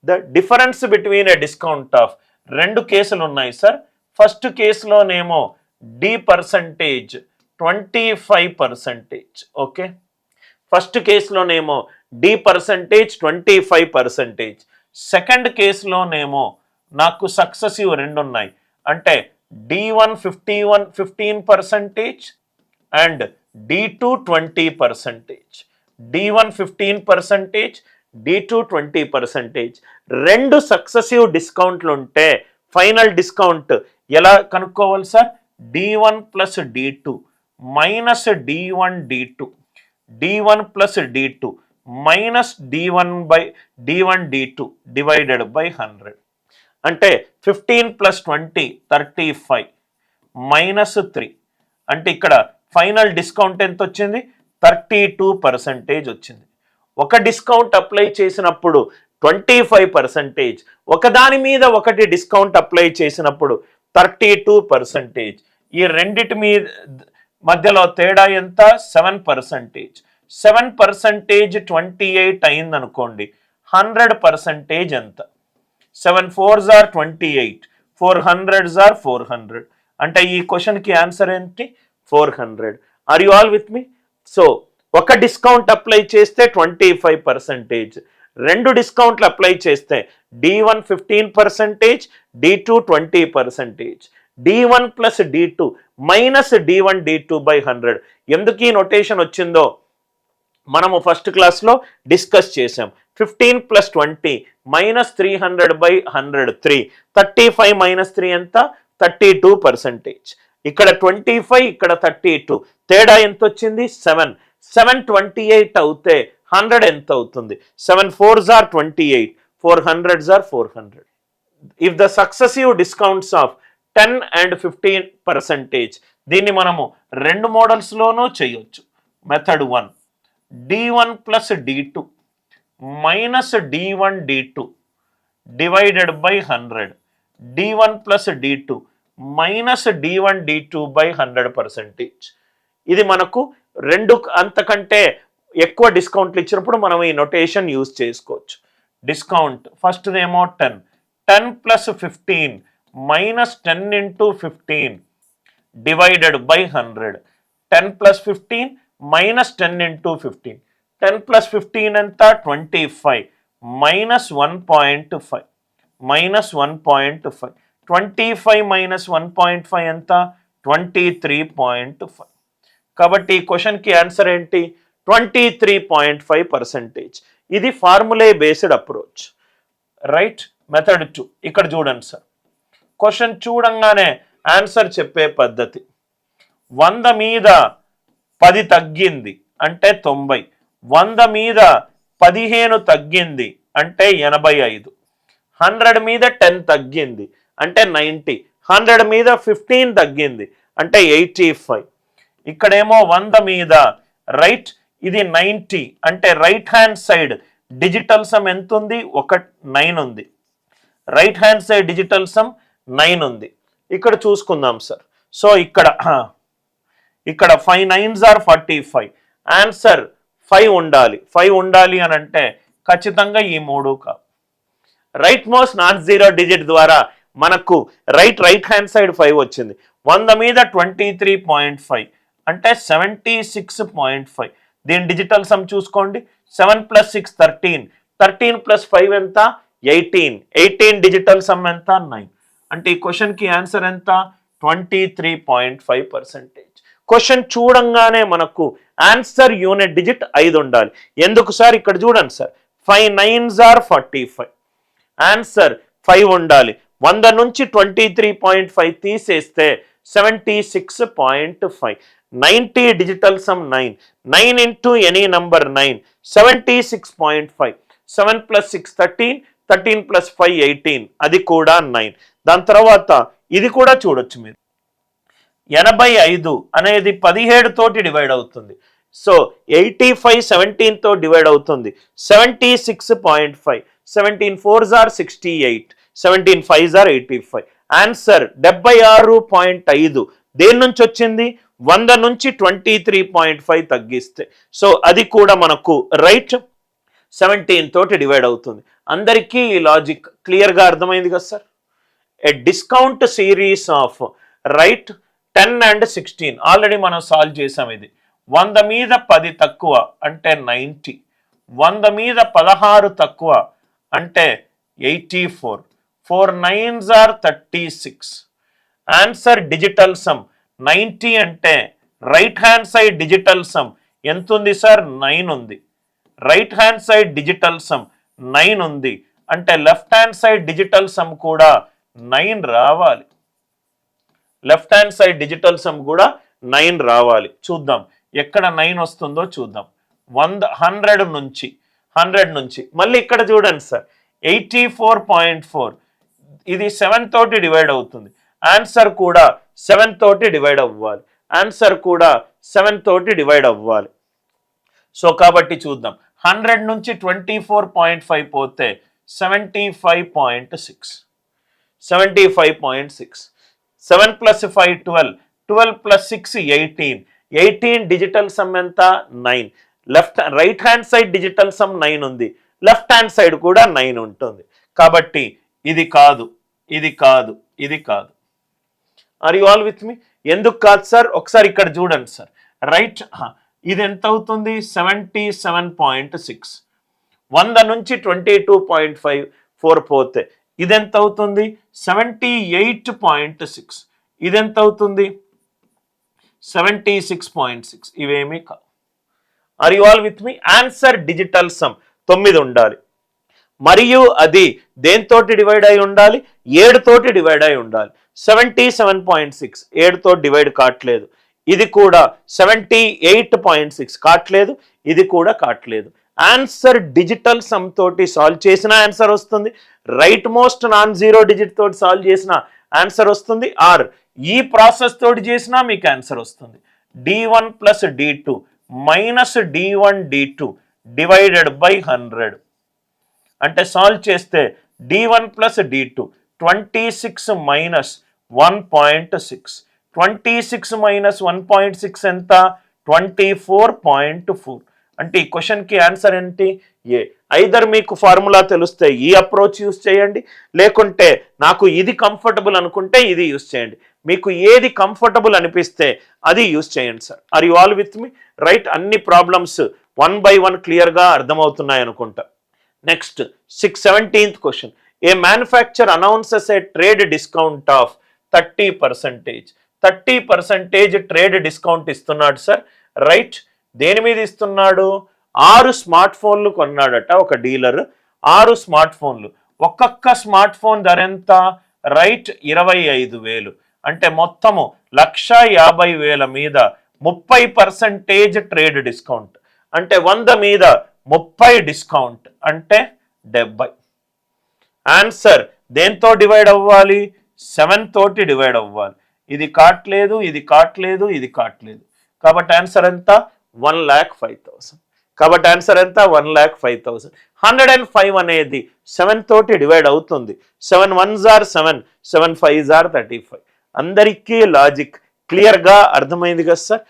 The difference between a discount of రెండు కేసులు ఉన్నాయి సార్. ఫస్ట్ కేసులోనేమో డి పర్సంటేజ్ 25%. ఓకే, ఫస్ట్ కేసులోనేమో డి పర్సంటేజ్ 25%. సెకండ్ కేసులోనేమో నాకు సక్సెసివ్ రెండు ఉన్నాయి, అంటే D1 15% and D2 20%. D1 15%, D2 20%. రెండు సక్సెసివ్ డిస్కౌంట్లు ఉంటే ఫైనల్ డిస్కౌంట్ ఎలా కనుక్కోవాలి sir? D1 plus D2 minus D1 D2, D1 plus D2 minus D1 D2 divided by 100. అంటే 15 ప్లస్ 20 35 మైనస్ 3. అంటే ఇక్కడ ఫైనల్ డిస్కౌంట్ ఎంత వచ్చింది? 32% వచ్చింది. ఒక డిస్కౌంట్ అప్లై చేసినప్పుడు 25%, ఒకదాని మీద ఒకటి డిస్కౌంట్ అప్లై చేసినప్పుడు 32%. ఈ రెండిటి మీద మధ్యలో తేడా ఎంత? 7%. 7% 28 అయింది అనుకోండి, 100% ఎంత? 7 4s are 28, 400s are 400. అంటే ఈ క్వశ్చన్కి ఆన్సర్ ఏంటి? 400. Are you all with me? So ఒక డిస్కౌంట్ అప్లై చేస్తే 25%, రెండు డిస్కౌంట్లు అప్లై చేస్తే D1 15%, D2 20%. D1 plus D2 minus D1 D2 by 100. ఎందుకు ఈ నొటేషన్ వచ్చిందో మనము ఫస్ట్ క్లాస్లో డిస్కస్ చేసాం. 15 ప్లస్ 20 మైనస్ 300 బై 100 3. 35 మైనస్ 3 ఎంత? 32%. ఇక్కడ 25, ఇక్కడ 32, తేడా ఎంత వచ్చింది? 7. 728 అవుతే 100 ఎంత అవుతుంది? 7 4s are 28, 400s are 400. If the successive discounts of 10 and 15%, దీన్ని మనము రెండు మోడల్స్లోనూ చేయొచ్చు. Method 1, D1 plus D2 minus D1 D2 divided by 100. D1 plus D2 minus D1 D2 by 100%. ఇది మనకు రెండు అంతకంటే ఎక్కువ డిస్కౌంట్లు ఇచ్చినప్పుడు మనం ఈ నొటేషన్ యూజ్ చేసుకోవచ్చు. డిస్కౌంట్ ఫస్ట్దేమో 10, 10 plus 15 minus 10 into 15 divided by 100. 10 plus 15 minus 10 into 15. 10 plus 15 ఎంత? 25 మైనస్ 1.5 మైనస్ 1.5. 25 మైనస్ 1.5 ఎంత? 23.5. కాబట్టి ఈ క్వశ్చన్కి ఆన్సర్ ఏంటి? 23.5%. ఇది formulae based approach, right? Method 2 ఇక్కడ చూడండి సార్. క్వశ్చన్ చూడంగానే ఆన్సర్ చెప్పే పద్ధతి. 100 మీద 10 తగ్గింది అంటే 90, 100 మీద 15 తగ్గింది అంటే 85, 100 మీద 10 తగ్గింది అంటే 90, 100 మీద 15 తగ్గింది అంటే 85. ఇక్కడేమో 100 మీద రైట్, ఇది 90 అంటే right hand side digital sum ఎంత ఉంది? 9 ఉంది. Right hand side digital sum 9 ఉంది. ఇక్కడ చూసుకుందాం సార్. సో ఇక్కడ 5 9s are 45. ఆన్సర్ 5 ఉండాలి. 5 ఉండాలి అని అంటే ఖచ్చితంగా ఈ 3 కాదు. Right most not zero digit ద్వారా మనకు రైట్ హ్యాండ్ సైడ్ 5 వచ్చింది. 100 మీద 23.5 అంటే 76.5. దీని డిజిటల్ సమ్ చూసుకోండి. 7 ప్లస్ 6 13, 13 ప్లస్ 5 ఎంత? 18, 18 డిజిటల్ సమ్ ఎంత? 9. అంటే ఈ క్వశ్చన్కి ఆన్సర్ ఎంత? 23.5%. క్వశ్చన్ చూడంగానే మనకు ఆన్సర్ యూనిట్ డిజిట్ 5 ఉండాలి. ఎందుకు సార్? ఇక్కడ చూడండి సార్, 5 9s are 45. ఆన్సర్ 5 ఉండాలి. 100 నుంచి 23.5 తీసేస్తే 76.5. 90 digital sum 9, 9 into any number 9, 76.5. 7 plus 6 13, 13 plus 5 18, అది కూడా 9. దాని తర్వాత ఇది కూడా చూడొచ్చు మీరు. 85 అనేది 17 తోటి డివైడ్ అవుతుంది. సో 85 17 తో డివైడ్ అవుతుంది. 76.5. 17 4s are 68, 17 5s are 85. Answer 76.5. దేని నుంచి వచ్చింది? 100 నుంచి 23.5 తగ్గిస్తే. సో అది కూడా మనకు రైట్. 17 తోటి డివైడ్ అవుతుంది. అందరికీ ఈ లాజిక్ క్లియర్గా అర్థమైంది కదా sir? A discount series of right 10 and 16 already మనం సాల్వ్ చేసాం. ఇది 100 మీద 10 తక్కువ అంటే 90, 100 మీద 16 తక్కువ అంటే 84, 4 9s are 36. Answer digital some 90 అంటే right hand side digital sum ఎంత ఉంది సార్? 9 ఉంది. Right hand side digital sum 9 ఉంది అంటే left hand side digital sum కూడా 9 రావాలి. Left hand side digital sum కూడా 9 రావాలి. చూద్దాం ఎక్కడ 9 వస్తుందో చూద్దాం. 100 నుంచి మళ్ళీ ఇక్కడ చూడండి సార్ 84.4 ఇది 7 తోటి డివైడ్ అవుతుంది. ఆన్సర్ కూడా 7 తోటి డివైడ్ అవ్వాలి. ఆన్సర్ కూడా 7 తోటి డివైడ్ అవ్వాలి. సో కాబట్టి చూద్దాం 100 నుంచి 24.5 పోతే 75.6, 75.6. 7 + 5 12, 12 + 6 18, 18 డిజిటల్ సమ్ ఎంత? 9. Right hand side digital sum 9 ఉంది, లెఫ్ట్ హ్యాండ్ సైడ్ కూడా 9 ఉంటుంది. కాబట్టి ఇది కాదు, ఇది కాదు, ఇది కాదు. ఆర్ యు ఆల్ విత్ మీ? ఎందుకు కాదు సార్? ఒకసారి ఇక్కడ చూడండి సార్. రైట్ ఇది ఎంత అవుతుంది? 77.6. 100 నుంచి 22.54 పోతే ఇదెంత అవుతుంది? 78.6. ఇదెంత అవుతుంది? 76.6. ఇవేమీ కావు. Are you all with me? Answer digital sum 9 ఉండాలి, మరియు అది దేంతోటి డివైడ్ అయి ఉండాలి? 7 తోటి డివైడ్ అయి ఉండాలి. 77.6 7 తోటి డివైడ్ కావట్లేదు. ఇది కూడా 78.6 కావట్లేదు, ఇది కూడా కావట్లేదు. ఆన్సర్ డిజిటల్ సమ్ తోటి సాల్వ్ చేసిన ఆన్సర్ వస్తుంది, right most non zero digit తోటి సాల్వ్ చేసిన ఆన్సర్ వస్తుంది, ఆర్ ఈ ప్రాసెస్ తోటి చేసినా మీకు ఆన్సర్ వస్తుంది. D1 + D2 - D1 D2 divided by 100 అంటే సాల్వ్ చేస్తే D1 + D2 26 - 1.6, 26 - 1.6 ఎంత? 24.4. అంటే ఈ క్వశ్చన్కి ఆన్సర్ ఏంటి? ఏ. ఐదర్ మీకు ఫార్ములా తెలిస్తే ఈ అప్రోచ్ యూస్ చేయండి, లేకుంటే నాకు ఇది కంఫర్టబుల్ అనుకుంటే ఇది యూస్ చేయండి. మీకు ఏది కంఫర్టబుల్ అనిపిస్తే అది యూస్ చేయండి sir. Are you all with me? Right, అన్ని ప్రాబ్లమ్స్ 1 by 1 క్లియర్గా అర్థమవుతున్నాయి అనుకుంటా. Next 17th question. A manufacture announces a trade discount of 30%. 30% trade discount ఇస్తున్నాడు సార్. రైట్, దేని మీద ఇస్తున్నాడు? 6 స్మార్ట్ ఫోన్లు కొన్నాడట ఒక డీలర్. 6 స్మార్ట్ ఫోన్లు, ఒక్కొక్క స్మార్ట్ ఫోన్ ధర ఎంత? రైట్ 25,000. అంటే మొత్తము 1,50,000 మీద 30% ట్రేడ్ డిస్కౌంట్ అంటే 100 మీద 30 డిస్కౌంట్ అంటే 70. ఆన్సర్ దేంతో డివైడ్ అవ్వాలి? 7 తోటి డివైడ్ అవ్వాలి. ఇది కాట్లేదు, ఇది కాట్లేదు, ఇది కాట్లేదు. కాబట్టి ఆన్సర్ ఎంత? 1,05,000. కాబట్టి ఆన్సర్ ఎంత? 1,05,000. 105 అనేది 7 తోటి డివైడ్ అవుతుంది. 7 1s are 7, 7 5s are 35. అందరికీ లాజిక్ క్లియర్గా అర్థమైంది కదా సార్?